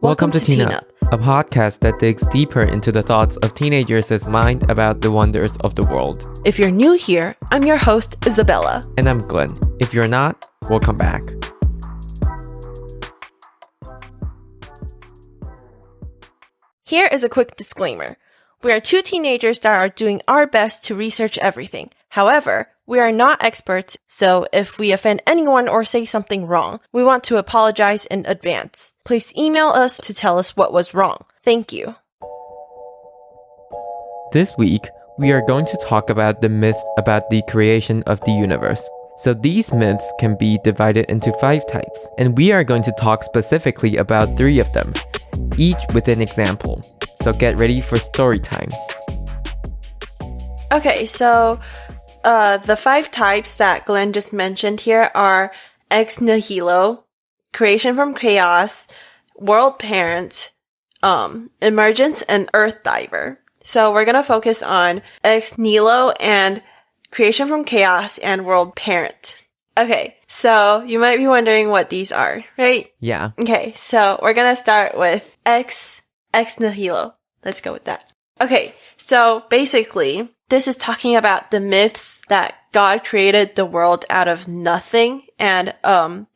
Welcome to Teen Up, a podcast that digs deeper into the thoughts of teenagers' mind about the wonders of the world. If you're new here, I'm your host, Isabella. And I'm Glenn. If you're not, welcome back. Here is a quick disclaimer. We are two teenagers that are doing our best to research everything. However, we are not experts, so if we offend anyone or say something wrong, we want to apologize in advance. Please email us to tell us what was wrong. Thank you. This week, we are going to talk about the myths about the creation of the universe. So these myths can be divided into 5 types, and we are going to talk specifically about 3 of them, each with an example. So get ready for story time. Okay, so the 5 types that Glenn just mentioned here are ex nihilo, creation from chaos, world parent, emergence, and earth diver. So we're going to focus on ex nihilo and creation from chaos and world parent. Okay, so you might be wondering what these are, right? Yeah. Okay, so we're going to start with ex nihilo. Let's go with that. Okay, so basically, this is talking about the myths that God created the world out of nothing. And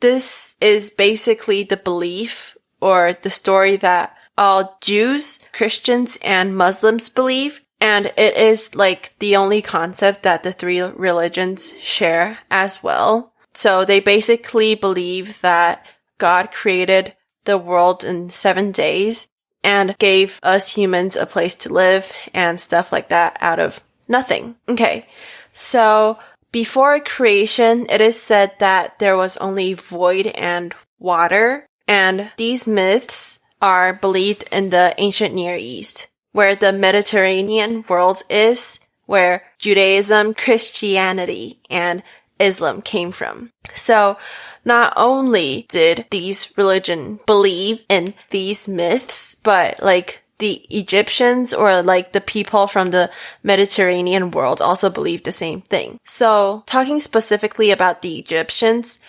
this is basically the belief or the story that all Jews, Christians, and Muslims believe. And it is like the only concept that the 3 religions share as well. So they basically believe that God created the world in 7 days and gave us humans a place to live and stuff like that out of nothing. Okay, so before creation, it is said that there was only void and water, and these myths are believed in the ancient Near East, where the Mediterranean world is, where Judaism, Christianity, and Islam came from. So not only did these religions believe in these myths, but like the Egyptians or like the people from the Mediterranean world also believed the same thing. So talking specifically about the Egyptians,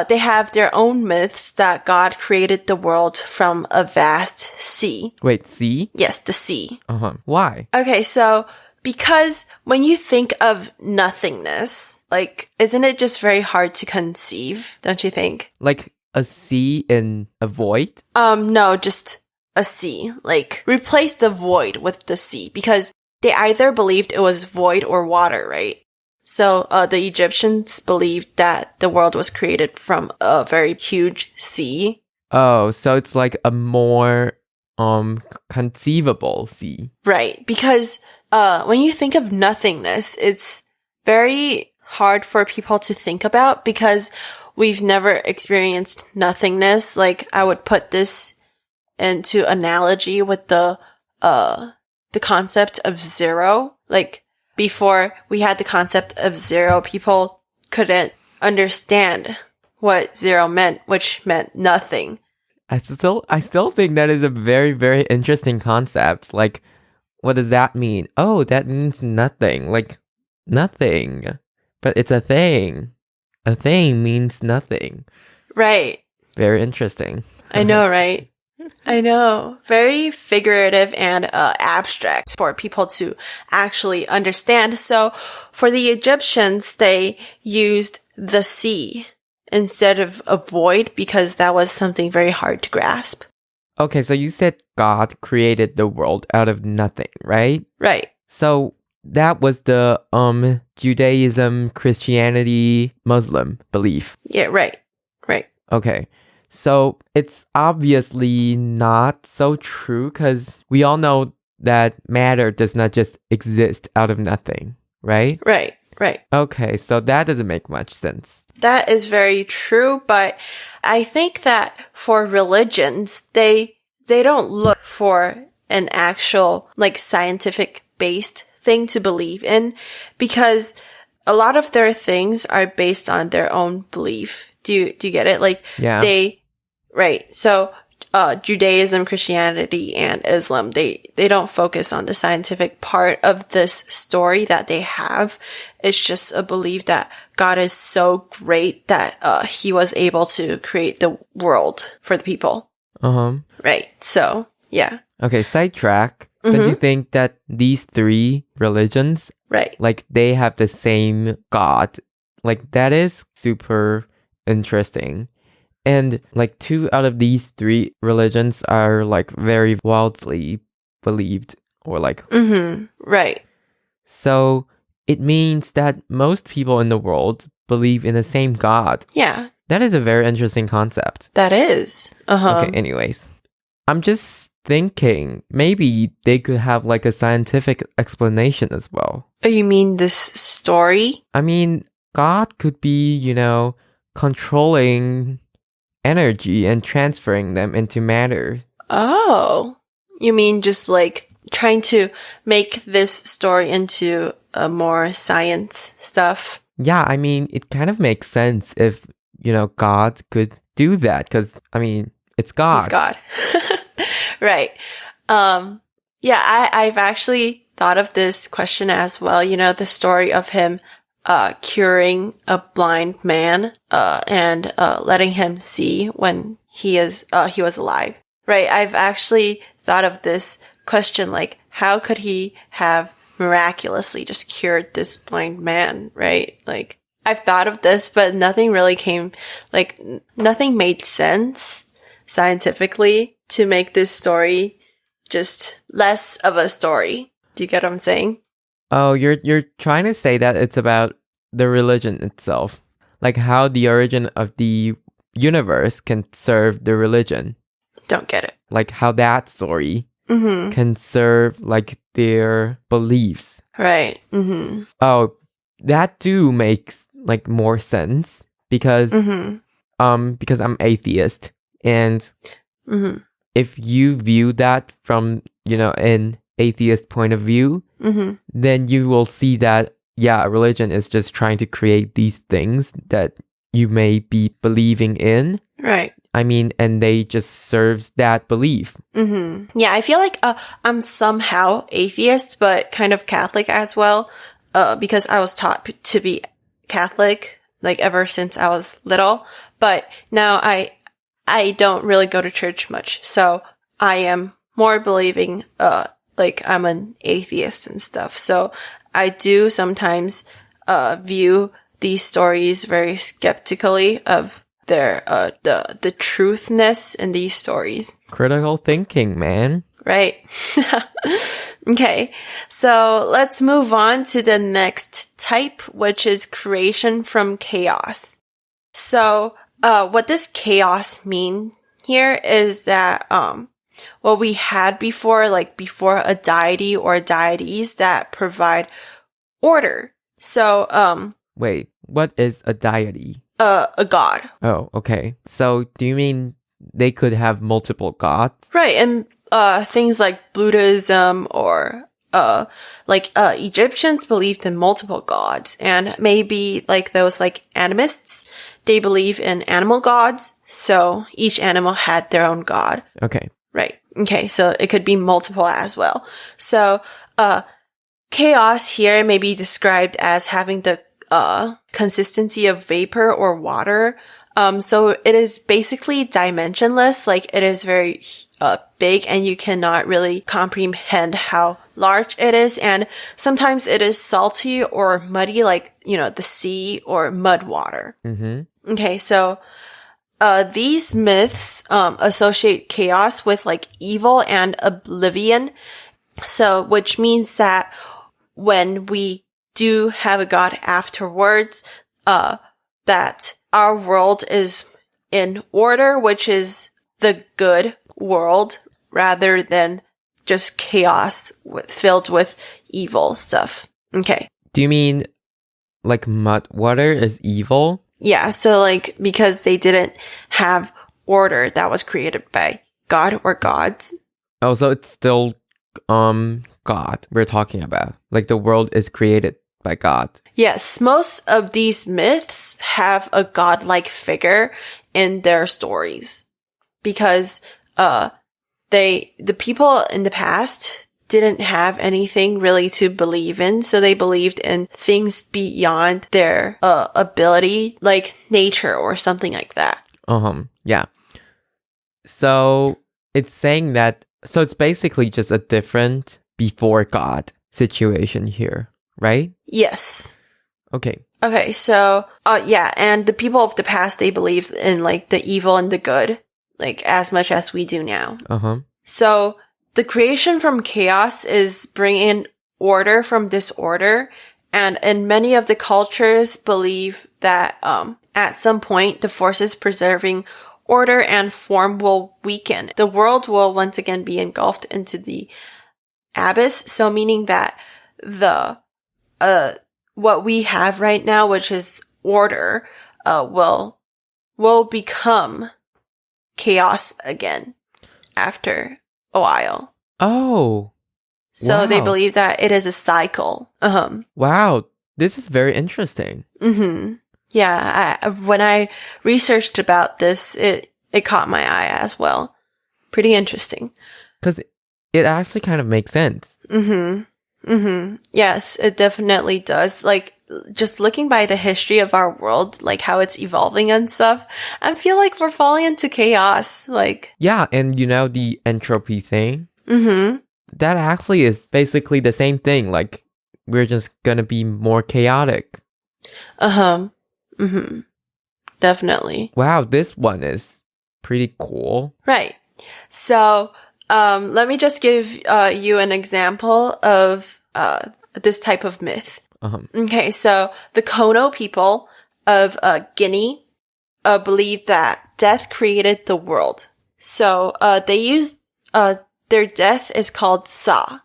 they have their own myths that God created the world from a vast sea. Wait, sea? Yes, the sea. Why? Okay, so because when you think of nothingness, like, isn't it just very hard to conceive, don't you think? Like a sea in a void? No, just a sea. Like, replace the void with the sea, because they either believed it was void or water, right? So, the Egyptians believed that the world was created from a very huge sea. Oh, so it's like a more, conceivable sea. Right, because when you think of nothingness, it's very hard for people to think about because we've never experienced nothingness. Like, I would put this into analogy with the concept of zero. Like, before we had the concept of zero, people couldn't understand what zero meant, which meant nothing. I still think that is a very, very interesting concept. Like, what does that mean? Oh, that means nothing. Like, nothing. But it's a thing. A thing means nothing. Right. Very interesting. I know, right? I know. Very figurative and abstract for people to actually understand. So for the Egyptians, they used the sea instead of a void because that was something very hard to grasp. Okay, so you said God created the world out of nothing, right? Right. So that was the Judaism, Christianity, Muslim belief. Yeah, right. Right. Okay. So it's obviously not so true because we all know that matter does not just exist out of nothing, right? Right. Right. Okay, so that doesn't make much sense. That is very true, but I think that for religions, they don't look for an actual, like, scientific-based thing to believe in because a lot of their things are based on their own belief. Do you get it? Like, yeah. Right. So, Judaism, Christianity, and Islam, they don't focus on the scientific part of this story that they have. It's just a belief that God is so great that he was able to create the world for the people. Uh-huh. Right. So, yeah. Okay, sidetrack. Don't you think that these three religions, Right. like, they have the same God? Like, that is super interesting. And, like, two out of these three religions are, like, very wildly believed, or, like... Right. So, it means that most people in the world believe in the same God. Yeah. That is a very interesting concept. That is. Okay, anyways. I'm just thinking maybe they could have like a scientific explanation as well. Oh, you mean this story? I mean, God could be, controlling energy and transferring them into matter. Oh. You mean just like trying to make this story into a more science stuff? Yeah, I mean, it kind of makes sense if, God could do that because, I mean, it's God. He's God. Right. Yeah, I've actually thought of this question as well. The story of him curing a blind man and letting him see when he was alive. Right. I've actually thought of this question, like, how could he have miraculously just cured this blind man, right? Like, I've thought of this, but nothing really nothing made sense scientifically to make this story just less of a story. Do you get what I'm saying? Oh, you're trying to say that it's about the religion itself, like how the origin of the universe can serve the religion. Don't get it. Like how that story can serve like their beliefs. Right. Oh, that do makes like more sense because because I'm atheist, and if you view that from an atheist point of view, then you will see that religion is just trying to create these things that you may be believing in. Right. I mean, and they just serves that belief. Yeah, I feel like I'm somehow atheist, but kind of Catholic as well, because I was taught to be Catholic, like ever since I was little. But now I don't really go to church much, so I am more believing, like I'm an atheist and stuff. So I do sometimes view these stories very skeptically of their the truthness in these stories. Critical thinking, man. Right. Okay. So let's move on to the next type, which is creation from chaos. So what does chaos mean here is that what we had before, like before a deity or deities that provide order. So Wait, what is a deity? A god. Oh, okay. So do you mean they could have multiple gods? Right, and things like Buddhism or Egyptians believed in multiple gods, and maybe like those like animists, they believe in animal gods, so each animal had their own god. Okay. Right. Okay, so it could be multiple as well. So chaos here may be described as having the consistency of vapor or water. So it is basically dimensionless, like it is very big and you cannot really comprehend how large it is. And sometimes it is salty or muddy, like, the sea or mud water. Okay, so these myths associate chaos with like evil and oblivion. So, which means that when we do have a god afterwards, that our world is in order, which is the good world, rather than just chaos filled with evil stuff. Okay. Do you mean like mud water is evil? Yeah, so like because they didn't have order that was created by God or gods. Oh, so it's still God we're talking about. Like the world is created by God. Yes, most of these myths have a godlike figure in their stories because the people in the past didn't have anything really to believe in, so they believed in things beyond their ability, like nature or something like that. Yeah. So it's saying that, so it's basically just a different before God situation here, right? Yes. Okay. Okay, so, yeah, and the people of the past, they believed in, like, the evil and the good, like, as much as we do now. Uh-huh. So, the creation from chaos is bringing order from disorder, and in many of the cultures believe that, at some point, the forces preserving order and form will weaken. The world will once again be engulfed into the abyss, so meaning that the, what we have right now, which is order, will become chaos again after a while. Oh, So they wow. believe that it is a cycle. Wow. This is very interesting. Yeah, when I researched about this, it caught my eye as well. Pretty interesting. Because it actually kind of makes sense. Yes, it definitely does. Like, just looking by the history of our world, like how it's evolving and stuff, I feel like we're falling into chaos. Like, Yeah, and you know the entropy thing? That actually is basically the same thing. Like, we're just gonna be more chaotic. Definitely. Wow, this one is pretty cool. Right. So, let me just give you an example of this type of myth. Okay, so the Kono people of Guinea believe that death created the world. So they used their death is called Sa.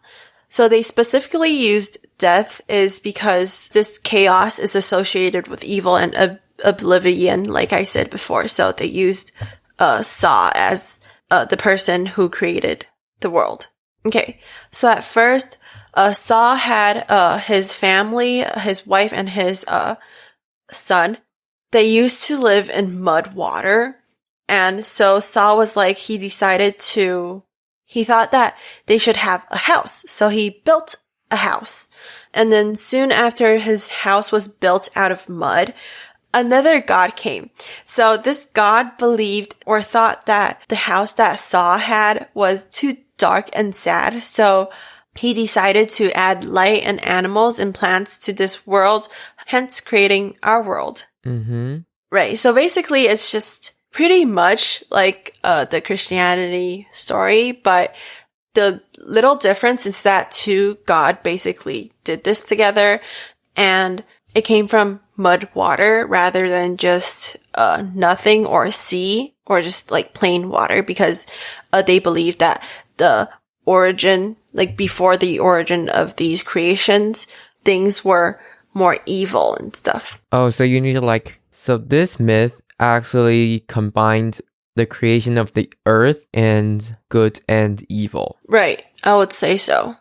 So they specifically used death is because this chaos is associated with evil and oblivion, like I said before. So they used Sa as the person who created the world. Okay, so at first, Sa had his family, his wife, and his son. They used to live in mud water. And so Sa was like, he thought that they should have a house. So he built a house. And then soon after his house was built out of mud, another god came. So this god believed or thought that the house that Sa had was too dark and sad. So he decided to add light and animals and plants to this world, hence creating our world. Right. So basically it's just pretty much like the Christianity story, but the little difference is that two God basically did this together, and it came from mud water rather than just nothing or sea or just like plain water, because they believe that the origin, like before the origin of these creations, things were more evil and stuff. Oh, so you need to so this myth actually combined the creation of the earth and good and evil. Right. I would say so.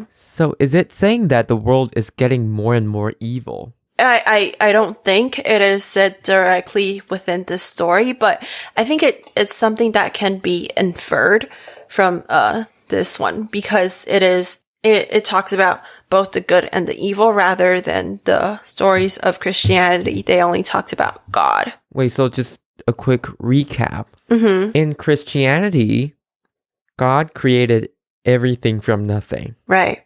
So is it saying that the world is getting more and more evil? I don't think it is said directly within this story, but I think it's something that can be inferred from this one, because it talks about both the good and the evil rather than the stories of Christianity. They only talked about God. Wait, so just a quick recap. In Christianity, God created everything from nothing. Right.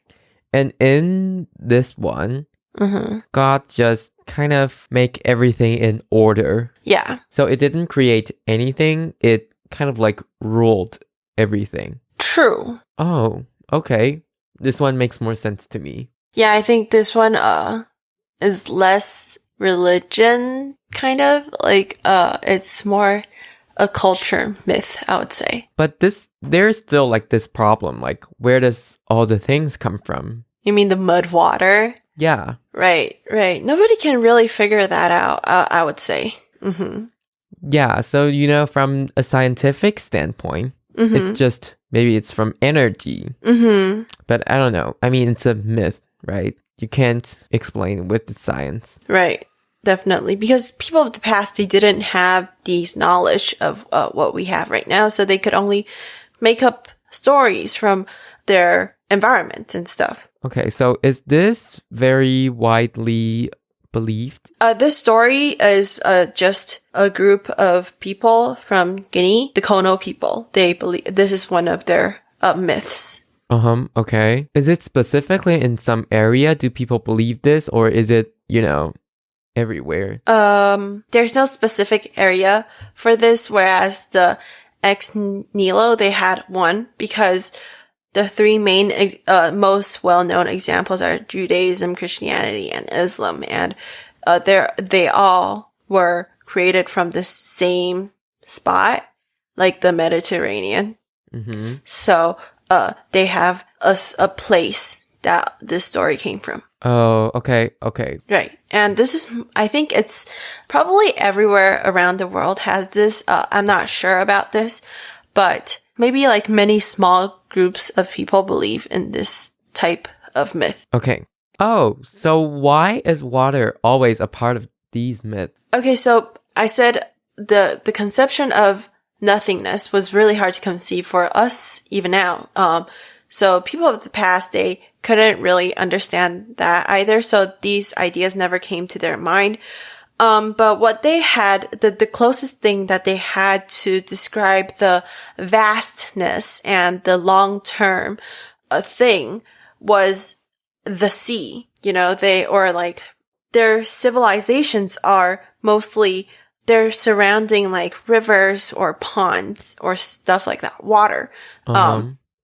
And in this one, God just kind of make everything in order. Yeah. So it didn't create anything. It kind of ruled everything. True. Oh, okay. This one makes more sense to me. Yeah, I think this one is less religion, kind of. It's more a culture myth, I would say. But there's still this problem. Where does all the things come from? You mean the mud water? Yeah. Right. Nobody can really figure that out, I would say. Yeah, so, from a scientific standpoint, it's just, maybe it's from energy. But I don't know. I mean, it's a myth, right? You can't explain with the science. Right. Definitely. Because people of the past, they didn't have these knowledge of what we have right now. So they could only make up stories from their environment and stuff. Okay, so is this very widely believed? This story is just a group of people from Guinea, the Kono people. They believe this is one of their myths. Okay. Is it specifically in some area? Do people believe this, or is it, everywhere? There's no specific area for this, whereas the ex Nihilo, they had one, because the three main, most well-known examples are Judaism, Christianity, and Islam, and they all were created from the same spot, like the Mediterranean. Mm-hmm. So, they have a place that this story came from. Oh, okay. Right. And I think it's probably everywhere around the world has this. I'm not sure about this, but maybe like many small groups of people believe in this type of myth. Okay. Oh, so why is water always a part of these myths? Okay, so I said the conception of nothingness was really hard to conceive for us even now. So people of the past, they couldn't really understand that either. So these ideas never came to their mind. But what they had, the closest thing that they had to describe the vastness and the long-term thing was the sea. Their civilizations are mostly, they're surrounding like rivers or ponds or stuff like that, water.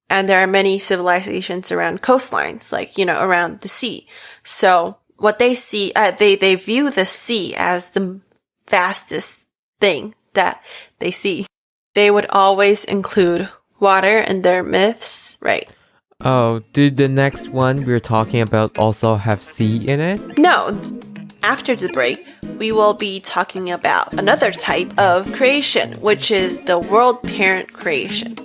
And there are many civilizations around coastlines, like, around the sea. So what they see, they view the sea as the vastest thing that they see. They would always include water in their myths, right? Oh, did the next one we're talking about also have sea in it? No. After the break, we will be talking about another type of creation, which is the world parent creation.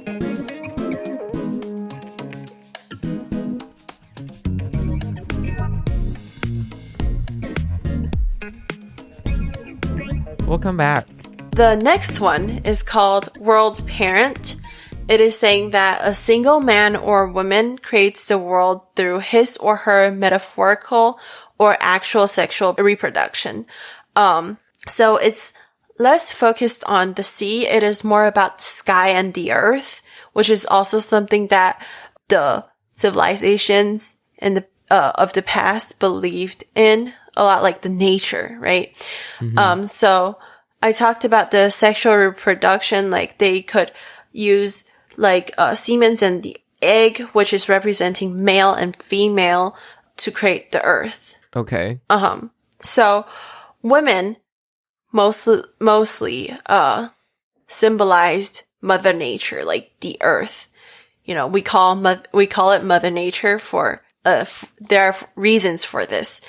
Welcome back. The next one is called world parent. It is saying that a single man or woman creates the world through his or her metaphorical or actual sexual reproduction. So it's less focused on the sea. It is more about the sky and the earth, which is also something that the civilizations of the past believed in, a lot like the nature, right? Mm-hmm. So I talked about the sexual reproduction, like they could use like semen and the egg, which is representing male and female, to create the earth. Okay. So women mostly symbolized Mother Nature, like the earth. We call it Mother Nature for there are reasons for this.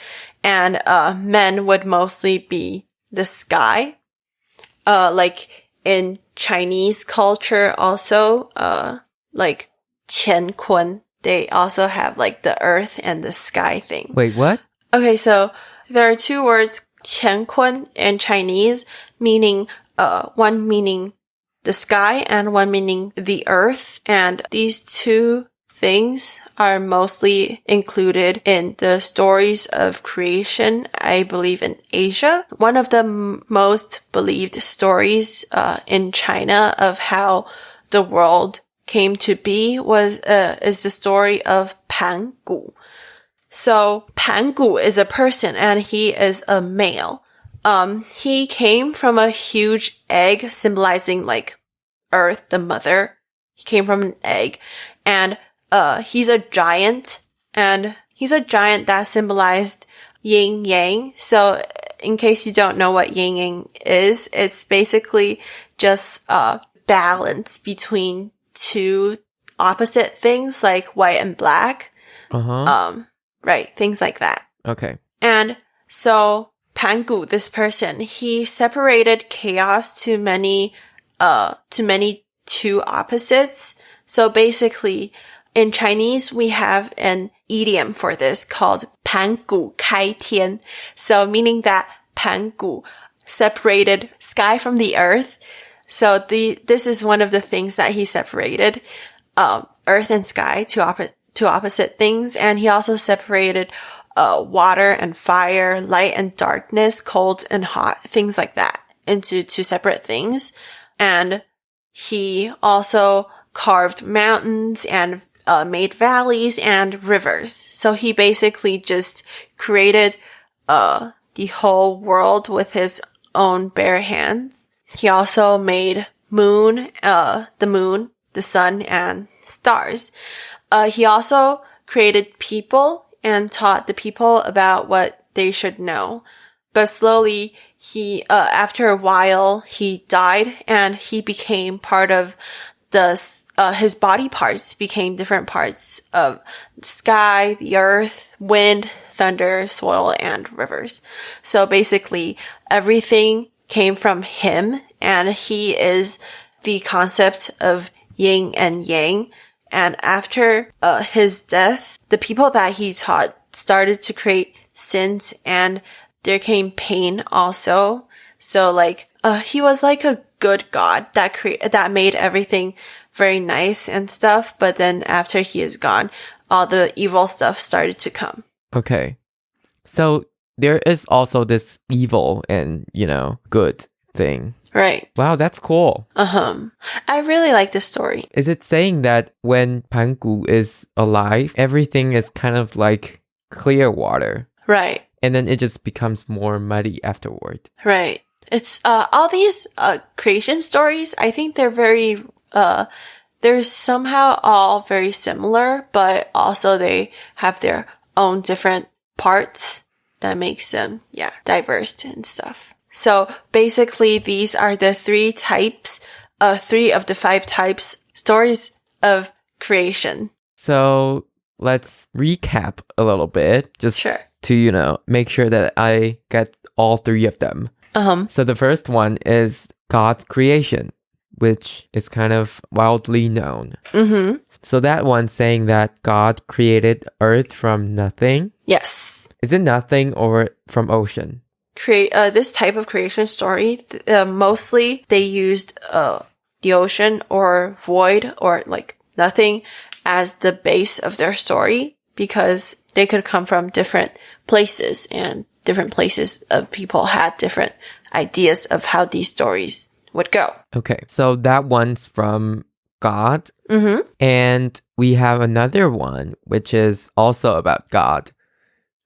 And men would mostly be the sky. Like in Chinese culture also, like Qian Kun, they also have like the earth and the sky thing. Wait, what? Okay, so there are two words, Qian Kun in Chinese, meaning one meaning the sky and one meaning the earth. And these two things are mostly included in the stories of creation, I believe, in Asia. One of the most believed stories in China of how the world came to be is the story of Pan Gu. So Pan Gu is a person and he is a male. He came from a huge egg symbolizing like Earth, the mother. He came from an egg, and he's a giant, and he's a giant that symbolized yin yang. So in case you don't know what yin yang is, it's basically just balance between two opposite things like white and black. Right, things like that. Okay. And so Pan Gu, this person, he separated chaos to many two opposites. So basically, in Chinese, we have an idiom for this called 盘古开天. So meaning that Pan Gu separated sky from the earth. So this is one of the things that he separated, earth and sky, two opposite things. And he also separated water and fire, light and darkness, cold and hot, things like that, into two separate things. And he also carved mountains and made valleys and rivers. So he basically just created the whole world with his own bare hands. He also made the moon, the sun, and stars. He also created people and taught the people about what they should know. But slowly, after a while, he died and he became part of his body parts became different parts of the sky, the earth, wind, thunder, soil, and rivers. So basically, everything came from him, and he is the concept of yin and yang. And after his death, the people that he taught started to create sins, and there came pain also. So he was like a good god that made everything very nice and stuff. But then after he is gone, all the evil stuff started to come. Okay. So there is also this evil and, good thing. Right. Wow, that's cool. I really like this story. Is it saying that when Pangu is alive, everything is kind of like clear water? Right. And then it just becomes more muddy afterward. Right. It's all these creation stories, I think they're very they're somehow all very similar, but also they have their own different parts that makes them diverse and stuff. So basically these are the three of the 5 types stories of creation. So let's recap a little bit just to, make sure that I get all 3 of them. So the first one is God's creation, which is kind of widely known. So that one saying that God created earth from nothing. Yes. Is it nothing or from ocean? This type of creation story, mostly they used the ocean or void or like nothing as the base of their story, because they could come from different places, and different places of people had different ideas of how these stories would go. Okay, so that one's from God. And we have another one, which is also about God.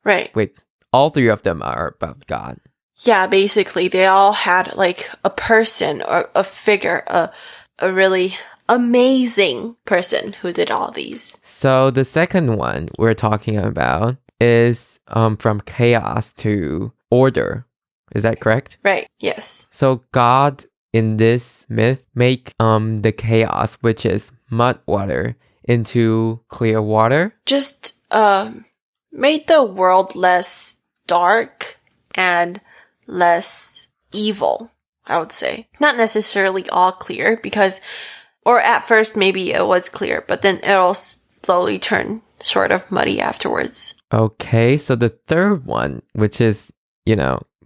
Right. Wait, all 3 of them are about God. Yeah, basically, they all had like a person or a figure, a really amazing person who did all these. So the second one we're talking about is from chaos to order. Is that correct? Right, yes. So God in this myth make the chaos, which is mud water, into clear water. Just made the world less dark and less evil, I would say. Not necessarily all clear, or at first maybe it was clear, but then it'll slowly turn sort of muddy afterwards. Okay, so the third one, which is,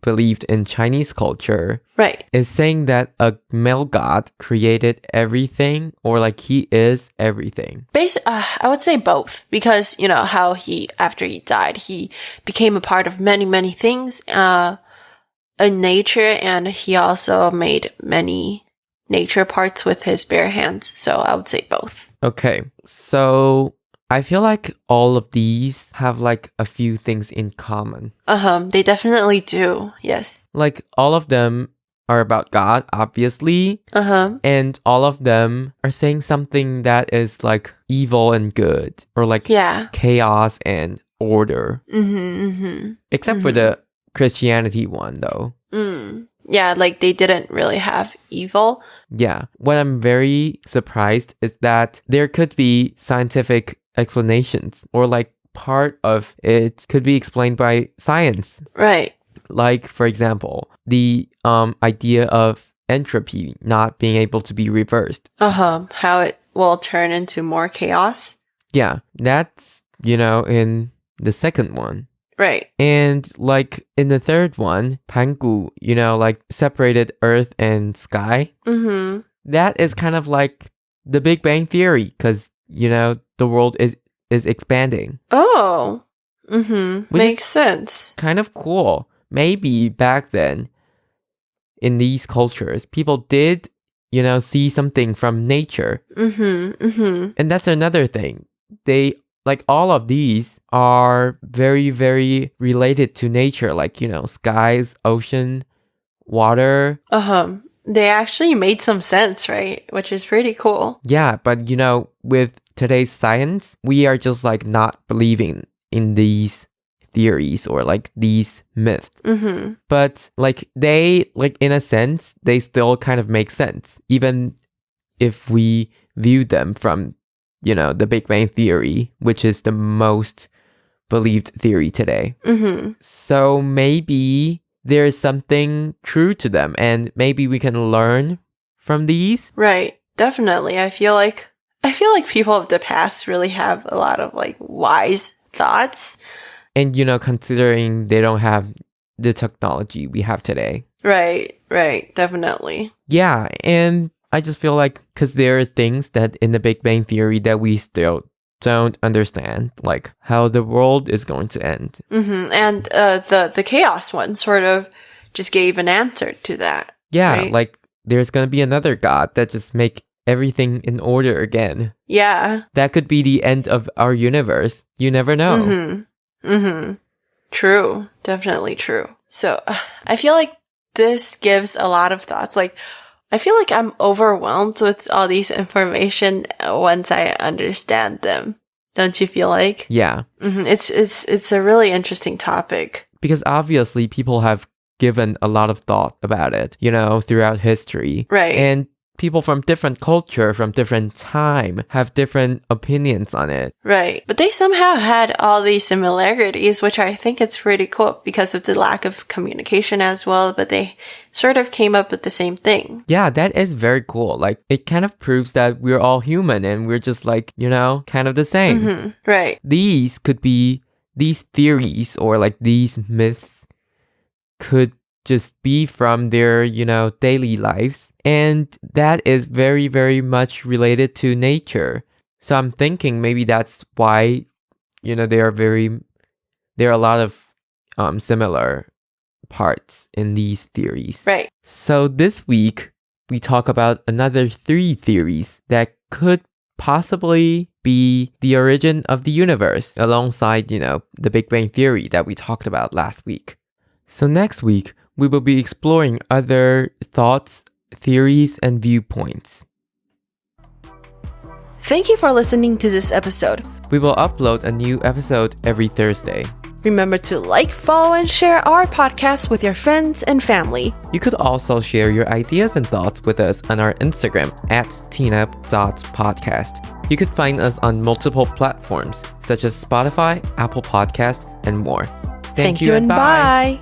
believed in Chinese culture, right, is saying that a male god created everything, or like he is everything. I would say both, because how after he died, he became a part of many, many things in nature, and he also made many nature parts with his bare hands. So I would say both. Okay, so I feel like all of these have like a few things in common. They definitely do. Yes. Like all of them are about God, obviously. And all of them are saying something that is like evil and good, or like chaos and order. Except for the Christianity one, though. Yeah, like they didn't really have evil. Yeah. What I'm very surprised is that there could be scientific explanations, or like part of it could be explained by science. Right. Like, for example, the idea of entropy not being able to be reversed. How it will turn into more chaos. Yeah, that's, in the second one. Right. And like in the third one, Pangu, like separated earth and sky. That is kind of like the Big Bang Theory, because, the world is expanding. Oh, Mm-hmm. Which Makes is sense. kind of cool. Maybe back then, in these cultures, people did, see something from nature. Mm-hmm. Mm-hmm. And that's another thing. They, like, all of these are very, very related to nature, like, skies, ocean, water. Uh-huh. They actually made some sense, right? Which is pretty cool. Yeah, but, with today's science, we are just, like, not believing in these theories or, like, these myths. Mm-hmm. But, like, they, like, in a sense, they still kind of make sense, even if we view them from, the Big Bang Theory, which is the most believed theory today. Mm-hmm. So maybe there is something true to them, and maybe we can learn from these. Right. Definitely. I feel like people of the past really have a lot of like wise thoughts. And, considering they don't have the technology we have today. Right. Right. Definitely. Yeah, and I just feel like, because there are things that in the Big Bang Theory that we still don't understand, like how the world is going to end. Mm-hmm. And the chaos one sort of just gave an answer to that. Yeah, right? like there's going to be another god that just make everything in order again. Yeah. That could be the end of our universe. You never know. Mm-hmm. Mm-hmm. True. Definitely true. So I feel like this gives a lot of thoughts. Like, I feel like I'm overwhelmed with all these information once I understand them. Don't you feel like? Yeah. Mm-hmm. It's a really interesting topic. Because obviously people have given a lot of thought about it, throughout history. Right. And people from different culture, from different time, have different opinions on it. Right. But they somehow had all these similarities, which I think it's pretty cool because of the lack of communication as well, but they sort of came up with the same thing. Yeah, that is very cool. Like, it kind of proves that we're all human and we're just like, kind of the same. Mm-hmm. Right. These theories or like these myths could just be from their, daily lives. And that is very, very much related to nature. So I'm thinking maybe that's why, there are a lot of similar parts in these theories. Right. So this week, we talk about another 3 theories that could possibly be the origin of the universe, alongside, the Big Bang Theory that we talked about last week. So next week, we will be exploring other thoughts, theories, and viewpoints. Thank you for listening to this episode. We will upload a new episode every Thursday. Remember to like, follow, and share our podcast with your friends and family. You could also share your ideas and thoughts with us on our Instagram @teenup.podcast. You could find us on multiple platforms such as Spotify, Apple Podcasts, and more. Thank you and bye.